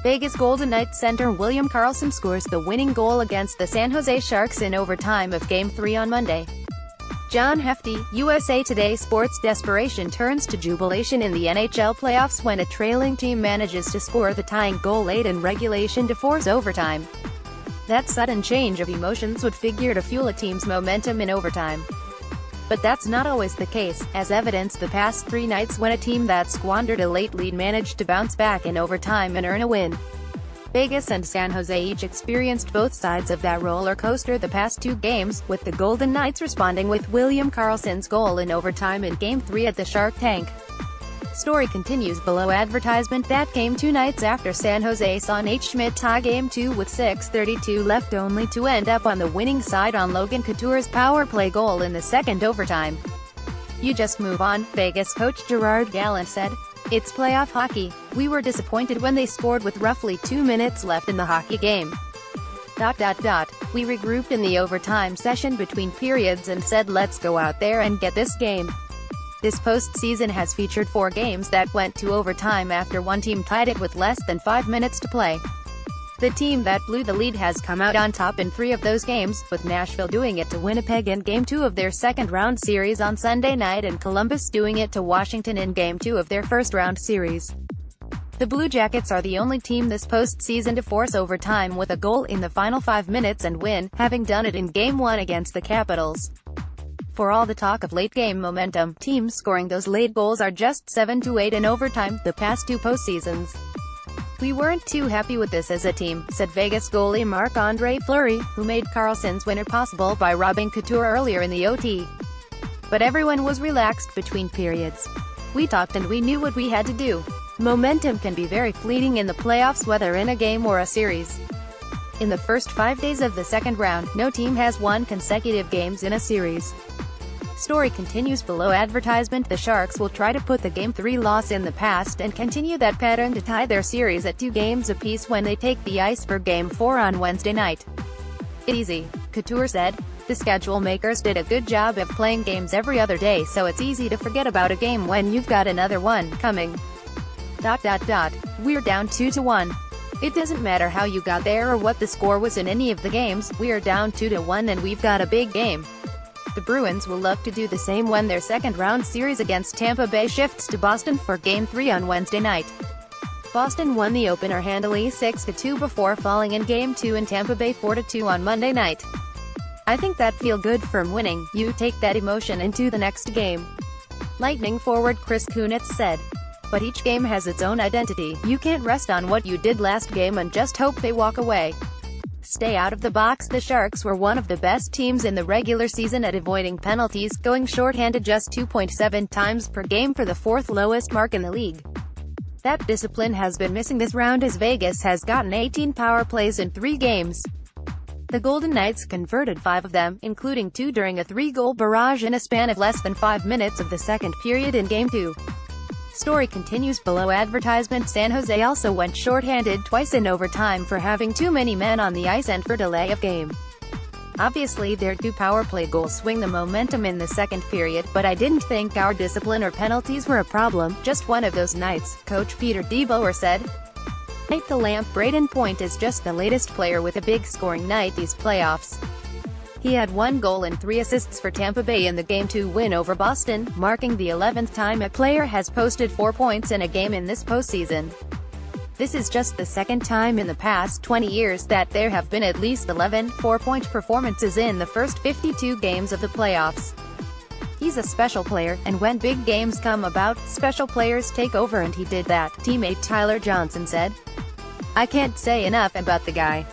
Vegas Golden Knights center William Karlsson scores the winning goal against the San Jose Sharks in overtime of Game 3 on Monday. John Hefti, USA Today Sports Desperation turns to jubilation in the NHL playoffs when a trailing team manages to score the tying goal late in regulation to force overtime. That sudden change of emotions would figure to fuel a team's momentum in overtime. But that's not always the case, as evidenced the past 3 nights when a team that squandered a late lead managed to bounce back in overtime and earn a win. Vegas and San Jose each experienced both sides of that roller coaster the past 2 games, with the Golden Knights responding with William Karlsson's goal in overtime in Game 3 at the Shark Tank. Story continues below. Advertisement that came 2 nights after San Jose saw Nate Schmidt tie Game 2 with 6:32 left, only to end up on the winning side on Logan Couture's power play goal in the second overtime. "You just move on," Vegas coach Gerard Gallant said. "It's playoff hockey. We were disappointed when they scored with roughly 2 minutes left in the hockey game. We regrouped in the overtime session between periods and said let's go out there and get this game." This postseason has featured 4 games that went to overtime after one team tied it with less than 5 minutes to play. The team that blew the lead has come out on top in 3 of those games, with Nashville doing it to Winnipeg in Game 2 of their second-round series on Sunday night and Columbus doing it to Washington in Game 2 of their first-round series. The Blue Jackets are the only team this postseason to force overtime with a goal in the final 5 minutes and win, having done it in Game 1 against the Capitals. For all the talk of late-game momentum, teams scoring those late goals are just 7 to 8 in overtime the past 2 postseasons. "We weren't too happy with this as a team," said Vegas goalie Marc-Andre Fleury, who made Karlsson's winner possible by robbing Couture earlier in the OT. "But everyone was relaxed between periods. We talked and we knew what we had to do. Momentum can be very fleeting in the playoffs, whether in a game or a series. In the first 5 days of the second round, no team has won consecutive games in a series." Story continues below. Advertisement the Sharks will try to put the Game 3 loss in the past and continue that pattern to tie their series at 2 games apiece when they take the ice for Game 4 on Wednesday night. "It's easy," Couture said. "The schedule makers did a good job of playing games every other day, so it's easy to forget about a game when you've got another one coming. We're down 2-1. It doesn't matter how you got there or what the score was in any of the games, we're down 2-1 and we've got a big game." The Bruins will look to do the same when their second-round series against Tampa Bay shifts to Boston for Game 3 on Wednesday night. Boston won the opener handily 6-2 before falling in Game 2 in Tampa Bay 4-2 on Monday night. "I think that feel good from winning, you take that emotion into the next game," Lightning forward Chris Kunitz said. "But each game has its own identity. You can't rest on what you did last game and just hope they walk away. Stay out of the box." The Sharks were one of the best teams in the regular season at avoiding penalties, going shorthanded just 2.7 times per game for the 4th lowest mark in the league. That discipline has been missing this round as Vegas has gotten 18 power plays in 3 games. The Golden Knights converted 5 of them, including 2 during a 3-goal barrage in a span of less than 5 minutes of the second period in Game 2. Story continues below. Advertisement San Jose also went shorthanded twice in overtime for having too many men on the ice and for delay of game. "Obviously their 2 power play goals swing the momentum in the second period, but I didn't think our discipline or penalties were a problem, just one of those nights," Coach Peter DeBoer said. "Night the Lamp Braden Point is just the latest player with a big scoring night these playoffs. He had 1 goal and 3 assists for Tampa Bay in the Game 2 win over Boston, marking the 11th time a player has posted 4 points in a game in this postseason. This is just the second time in the past 20 years that there have been at least 11 4-point performances in the first 52 games of the playoffs. He's a special player, and when big games come about, special players take over, and he did that," teammate Tyler Johnson said. "I can't say enough about the guy.